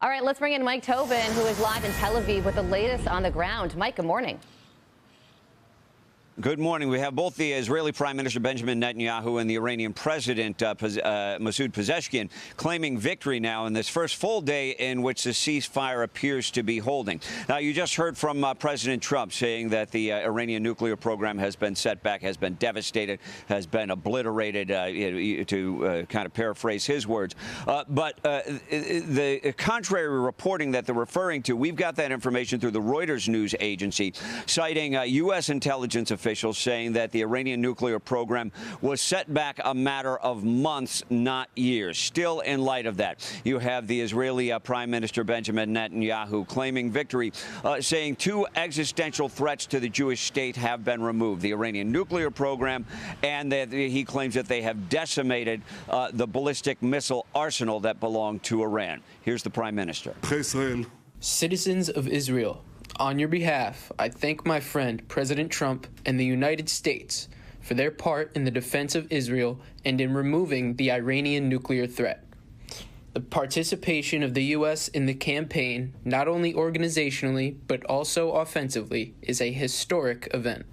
All right, let's bring in Mike Tobin, who is live in Tel Aviv with the latest on the ground. Mike, good morning. Good morning. We have both the Israeli Prime Minister Benjamin Netanyahu and the Iranian President Masoud Pezeshkian claiming victory now in this first full day in which the ceasefire appears to be holding. Now, you just heard from President Trump saying that the Iranian nuclear program has been set back, has been devastated, has been obliterated, to kind of paraphrase his words. But the contrary reporting that they're referring to, we've got that information through the Reuters news agency, citing U.S. intelligence officials saying that the Iranian nuclear program was set back a matter of months, not years. Still, in light of that, you have the Israeli Prime Minister Benjamin Netanyahu claiming victory, saying two existential threats to the Jewish state have been removed: the Iranian nuclear program, and that he claims that they have decimated the ballistic missile arsenal that belonged to Iran. Here's the Prime Minister. Citizens of Israel, on your behalf, I thank my friend President Trump and the United States for their part in the defense of Israel and in removing the Iranian nuclear threat. The participation of the U.S. in the campaign, not only organizationally but also offensively, is a historic event.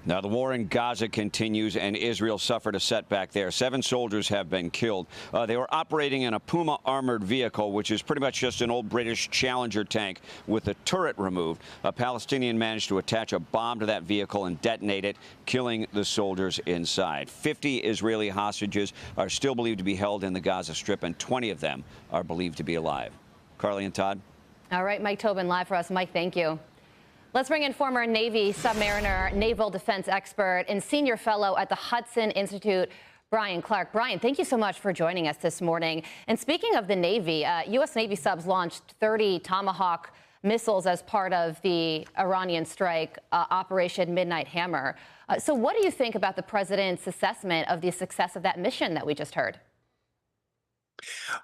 Now, the war in Gaza continues, and Israel suffered a setback there. 7 soldiers have been killed. They were operating in a Puma armored vehicle, which is pretty much just an old British Challenger tank with the turret removed. A Palestinian managed to attach a bomb to that vehicle and detonate it, killing the soldiers inside. 50 Israeli hostages are still believed to be held in the Gaza Strip, and 20 of them are believed to be alive. Carly and Todd. All right, Mike Tobin live for us. Mike, thank you. Let's bring in former Navy submariner, naval defense expert, and senior fellow at the Hudson Institute, Brian Clark. Brian, thank you so much for joining us this morning. And speaking of the Navy, U.S. Navy subs launched 30 Tomahawk missiles as part of the Iranian strike, Operation Midnight Hammer. So what do you think about the president's assessment of the success of that mission that we just heard?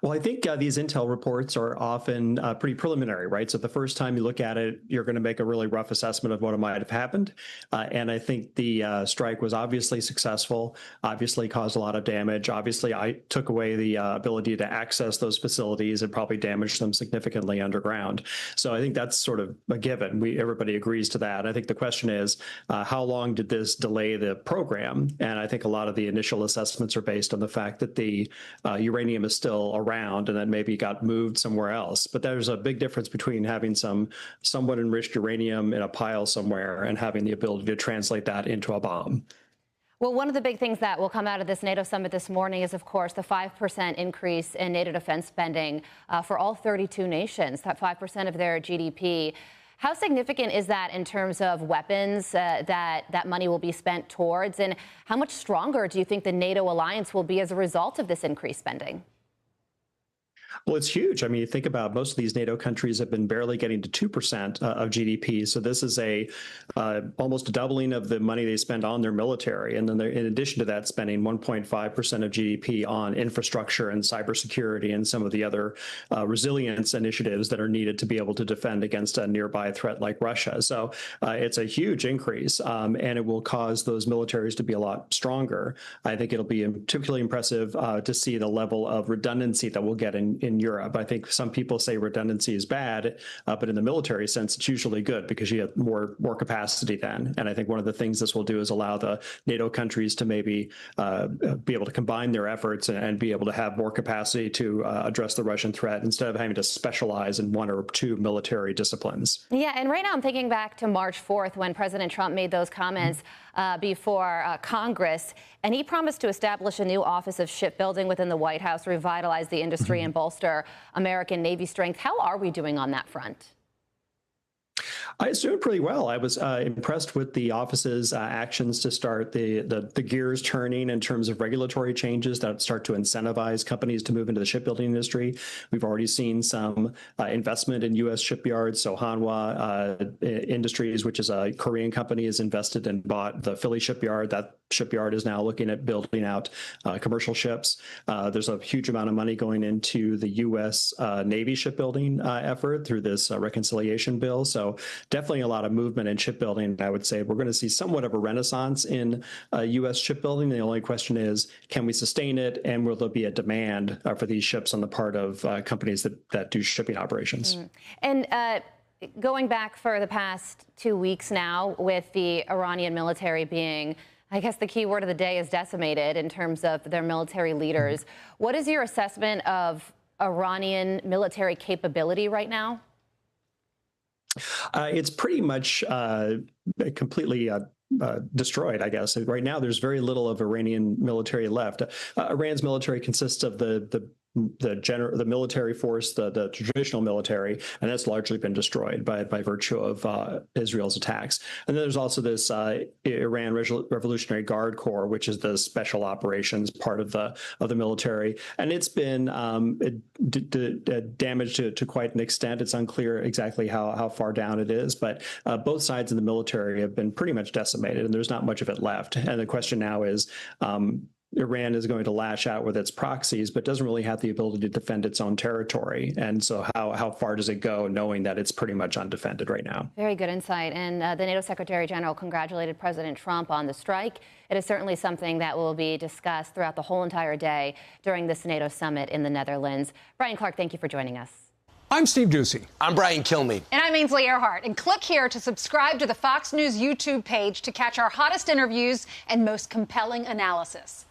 Well, I think these intel reports are often pretty preliminary, right? So the first time you look at it, you're going to make a really rough assessment of what might have happened. And I think the strike was obviously successful, obviously caused a lot of damage. Obviously, I took away the ability to access those facilities and probably damaged them significantly underground. So I think that's sort of a given. Everybody agrees to that. I think the question is, how long did this delay the program? And I think a lot of the initial assessments are based on the fact that the uranium is still around and then maybe got moved somewhere else. But there's a big difference between having some somewhat enriched uranium in a pile somewhere and having the ability to translate that into a bomb. Well, one of the big things that will come out of this NATO summit this morning is, of course, the 5% increase in NATO defense spending for all 32 nations, that 5% of their GDP. How significant is that in terms of weapons that money will be spent towards? And how much stronger do you think the NATO alliance will be as a result of this increased spending? Well, it's huge. I mean, you think about most of these NATO countries have been barely getting to 2% of GDP. So this is almost a doubling of the money they spend on their military. And then in addition to that, spending 1.5% of GDP on infrastructure and cybersecurity and some of the other resilience initiatives that are needed to be able to defend against a nearby threat like Russia. So it's a huge increase, and it will cause those militaries to be a lot stronger. I think it'll be particularly impressive to see the level of redundancy that we'll get in Europe. I think some people say redundancy is bad, but in the military sense, it's usually good because you have more capacity then. And I think one of the things this will do is allow the NATO countries to maybe be able to combine their efforts and be able to have more capacity to address the Russian threat instead of having to specialize in one or two military disciplines. Yeah, and right now I'm thinking back to March 4th when President Trump made those comments before Congress, and he promised to establish a new office of shipbuilding within the White House, revitalize the industry and bolster American Navy strength. How are we doing on that front? It's doing pretty well. I was impressed with the office's actions to start the gears turning in terms of regulatory changes that start to incentivize companies to move into the shipbuilding industry. We've already seen some investment in U.S. shipyards. So Hanwha Industries, which is a Korean company, has invested and bought the Philly shipyard. That shipyard is now looking at building out commercial ships. There's a huge amount of money going into the U.S. Navy shipbuilding effort through this reconciliation bill. So definitely a lot of movement in shipbuilding. I would say we're going to see somewhat of a renaissance in U.S. shipbuilding. The only question is, can we sustain it, and will there be a demand for these ships on the part of companies that do shipping operations? And going back for the past 2 weeks now, with the Iranian military being, I guess the key word of the day is decimated in terms of their military leaders. What is your assessment of Iranian military capability right now? It's pretty much completely destroyed, I guess. Right now, there's very little of Iranian military left. Iran's military consists of the military force, the traditional military, and that's largely been destroyed by virtue of Israel's attacks. And then there's also this Iran Revolutionary Guard Corps, which is the special operations part of the military, and it's been damaged to quite an extent. It's unclear exactly how far down it is, but both sides of the military have been pretty much decimated, and there's not much of it left. And the question now is, Iran is going to lash out with its proxies, but doesn't really have the ability to defend its own territory. And so how far does it go, knowing that it's pretty much undefended right now? Very good insight. And the NATO Secretary General congratulated President Trump on the strike. It is certainly something that will be discussed throughout the whole entire day during this NATO summit in the Netherlands. Brian Clark, thank you for joining us. I'm Steve Doocy. I'm Brian Kilmeade. And I'm Ainsley Earhart. And click here to subscribe to the Fox News YouTube page to catch our hottest interviews and most compelling analysis.